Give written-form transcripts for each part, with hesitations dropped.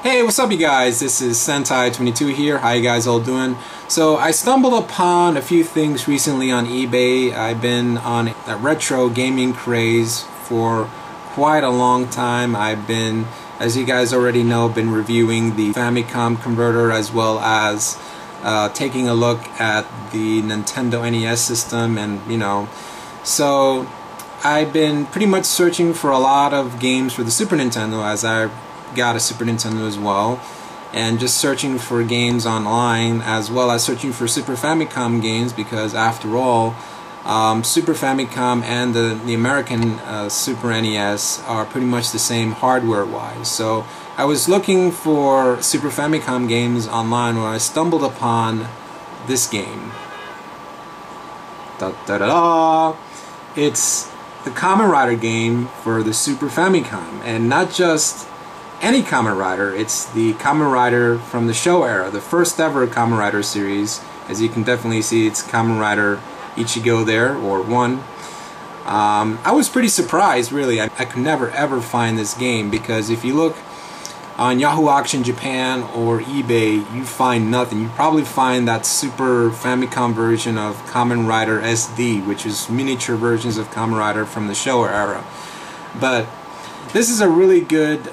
Hey, what's up you guys? This is Sentai22 here. How you guys all doing? So I stumbled upon a few things recently on eBay. I've been on a retro gaming craze for quite a long time. I've been, as you guys already know, been reviewing the Famicom converter as well as taking a look at the Nintendo NES system, and so I've been pretty much searching for a lot of games for the Super Nintendo, as I got a Super Nintendo as well, and just searching for games online as well as searching for Super Famicom games, because after all, Super Famicom and the American Super NES are pretty much the same hardware wise. So I was looking for Super Famicom games online when I stumbled upon this game. Da da da da! It's the Kamen Rider game for the Super Famicom, and not just any Kamen Rider. It's the Kamen Rider from the show era, the first ever Kamen Rider series. As you can definitely see, it's Kamen Rider Ichigo there, or 1. I was pretty surprised, really. I could never ever find this game, because if you look on Yahoo Auction Japan or eBay, you find nothing. You probably find that Super Famicom version of Kamen Rider SD, which is miniature versions of Kamen Rider from the show era. But this is a really good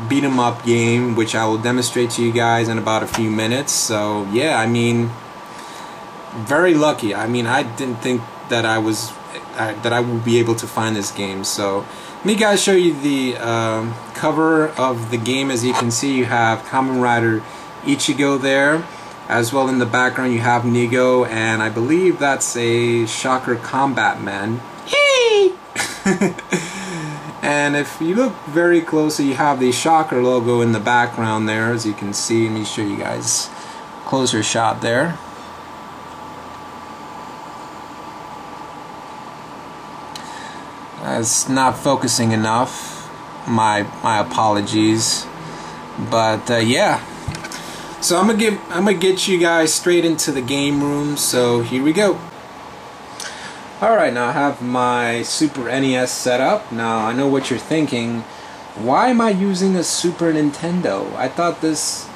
beat 'em up game, which I will demonstrate to you guys in about a few minutes. So yeah, I mean, very lucky. I mean, I didn't think that I would be able to find this game. So let me guys show you the cover of the game. As you can see, you have Kamen Rider Ichigo there, as well in the background you have Nigo, and I believe that's a Shocker Combat Man. Hey! And if you look very closely, you have the Shocker logo in the background there, as you can see. Let me show you guys a closer shot there. It's not focusing enough. My apologies. But yeah. So I'm gonna get you guys straight into the game room. So here we go. Alright, now I have my Super NES set up. Now I know what you're thinking. Why am I using a Super Nintendo? I thought this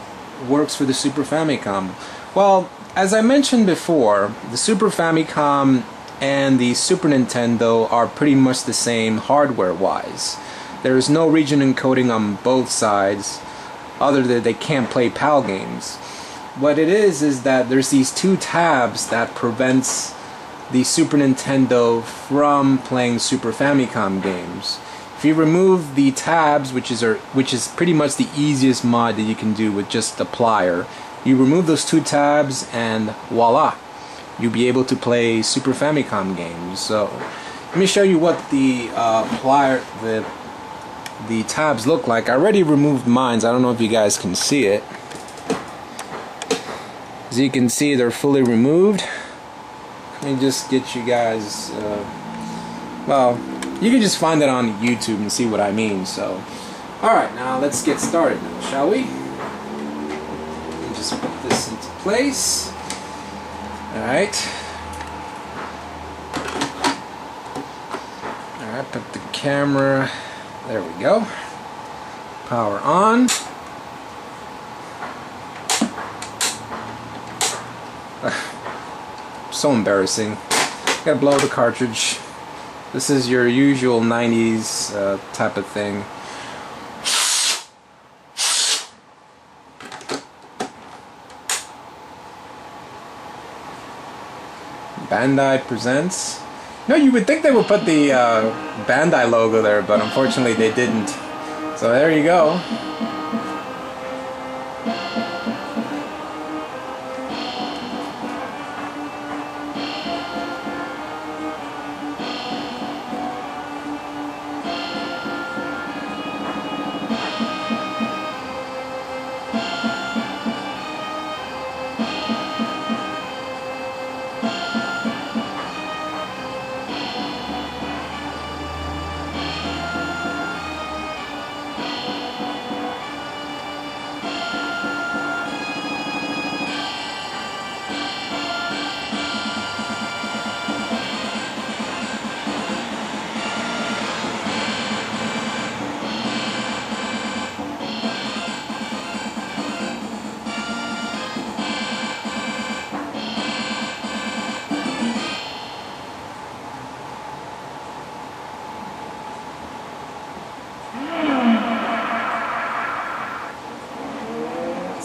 works for the Super Famicom. Well, as I mentioned before, the Super Famicom and the Super Nintendo are pretty much the same hardware wise. There is no region encoding on both sides, other than they can't play PAL games. What it is that there's these 2 tabs that prevents the Super Nintendo from playing Super Famicom games. If you remove the tabs, which is pretty much the easiest mod that you can do with just a plier, you remove those 2 tabs and voila, you'll be able to play Super Famicom games. So let me show you what the the tabs look like. I already removed mine. I don't know if you guys can see it. As you can see, they're fully removed. Let me just get you guys, well, you can just find it on YouTube and see what I mean. So, alright, now let's get started now, shall we? Let me just put this into place. Alright. Alright, put the camera, there we go. Power on. So embarrassing. Gotta blow the cartridge. This is your usual 90s type of thing. Bandai presents. No, you would think they would put the Bandai logo there, but unfortunately they didn't. So there you go.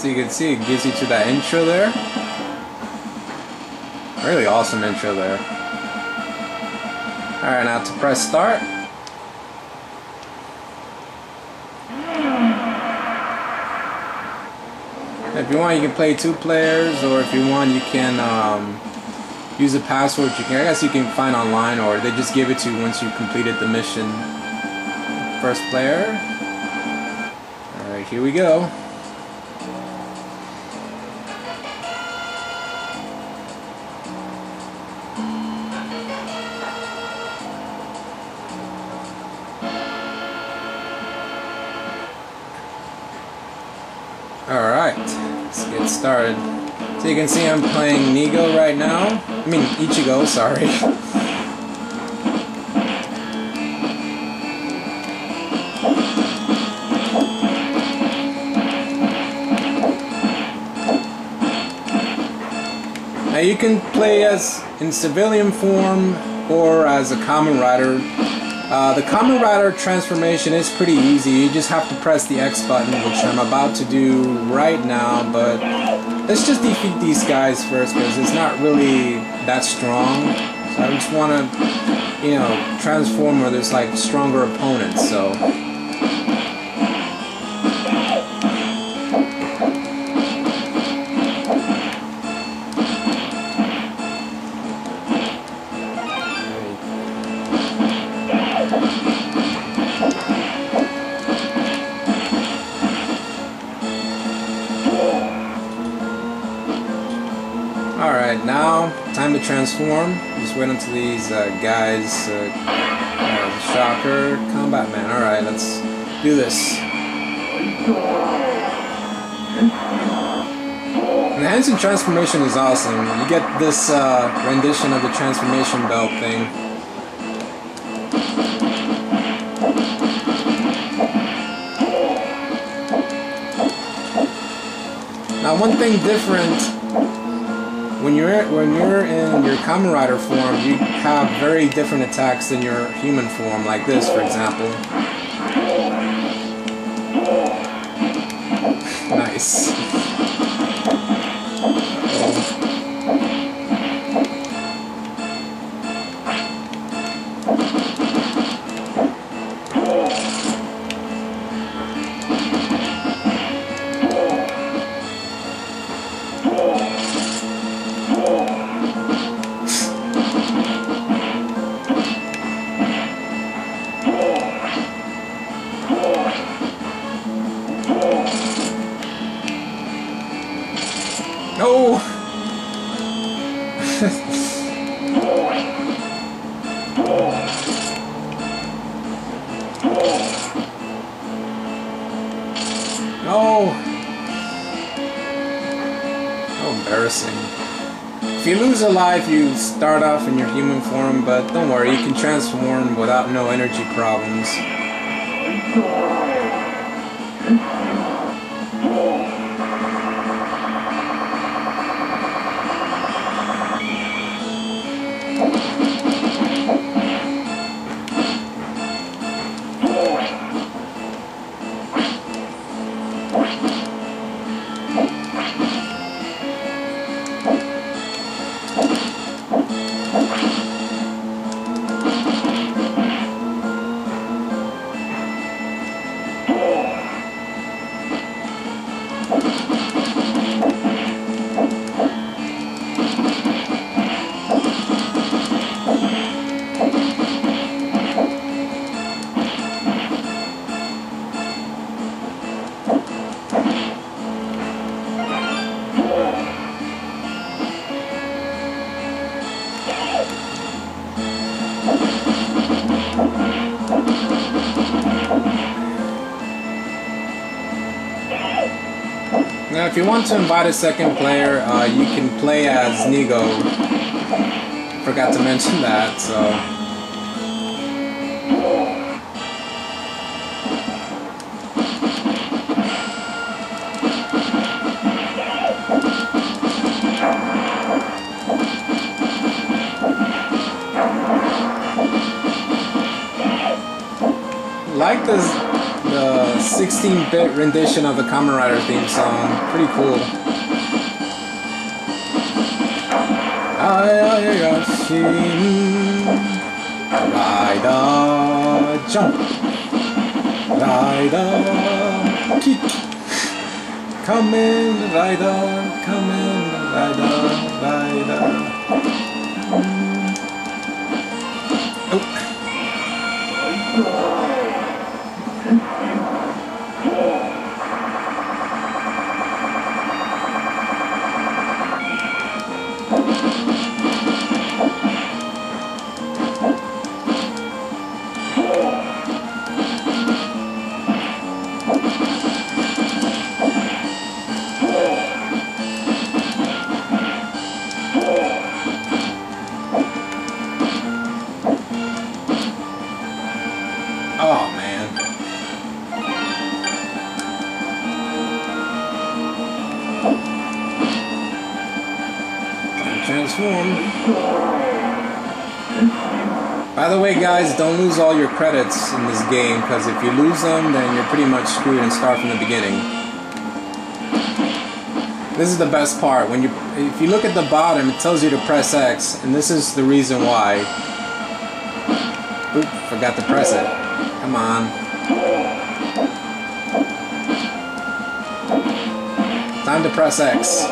So you can see it gives you to that intro there. Really awesome intro there. Alright, now to press start. If you want, you can play 2 players, or if you want, you can use a password. I guess you can find online, or they just give it to you once you completed the mission. First player. Alright, here we go. Alright, let's get started. So you can see I'm playing Nigo right now. I mean Ichigo, sorry. Now you can play as in civilian form or as a Kamen Rider. The Kamen Rider transformation is pretty easy. You just have to press the X button, which I'm about to do right now, but let's just defeat these guys first because it's not really that strong. So I just want to, you know, transform where there's like stronger opponents, so. Alright, now time to transform. Just wait until these guys, Shocker, Combat Man. Alright, let's do this. And the instant transformation is awesome. You get this rendition of the transformation belt thing. Now one thing different, when you're in your Kamen Rider form, you have very different attacks than your human form, like this, for example. Nice. No! No! How embarrassing. If you lose a life, you start off in your human form, but don't worry, you can transform without no energy problems. Now if you want to invite a second player, you can play as Nigo. Forgot to mention that, so... like the 16-bit rendition of the Kamen Rider theme song. Pretty cool. Rider jump, Rider kick, Kamen Rider, Kamen Rider, Rider. Oh. Oh man. Transform. By the way guys, don't lose all your credits in this game, because if you lose them then you're pretty much screwed and start from the beginning. This is the best part. If you look at the bottom, it tells you to press X, and this is the reason why. Oop, forgot to press it. Come on. Time to press X.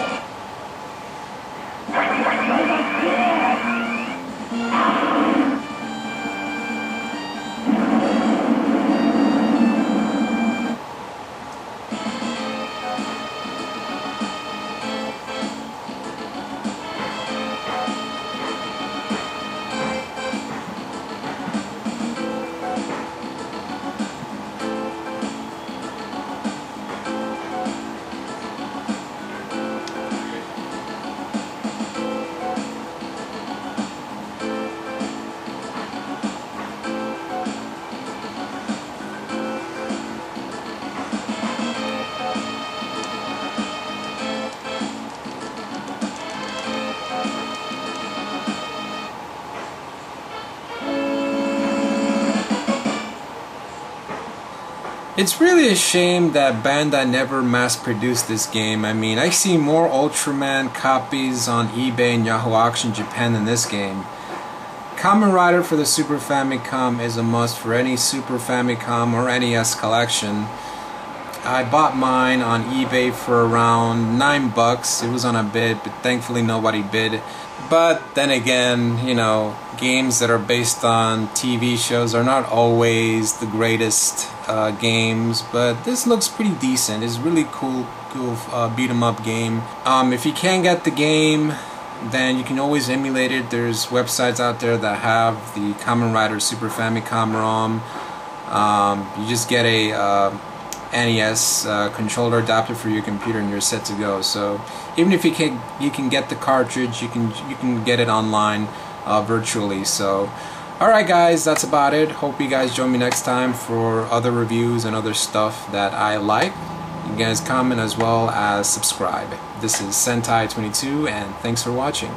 It's really a shame that Bandai never mass-produced this game. I mean, I see more Ultraman copies on eBay and Yahoo Auction Japan than this game. Kamen Rider for the Super Famicom is a must for any Super Famicom or NES collection. I bought mine on eBay for around $9. It was on a bid, but thankfully nobody bid. But then again, you know, games that are based on TV shows are not always the greatest games, but this looks pretty decent. It's really cool beat 'em up game. If you can't get the game, then you can always emulate it. There's websites out there that have the Kamen Rider Super Famicom ROM. You just get a NES controller adapter for your computer and you're set to go. So even if you can get the cartridge, you can get it online virtually. So alright guys, that's about it. Hope you guys join me next time for other reviews and other stuff that I like. You guys comment as well as subscribe. This is Sentai 22 and thanks for watching.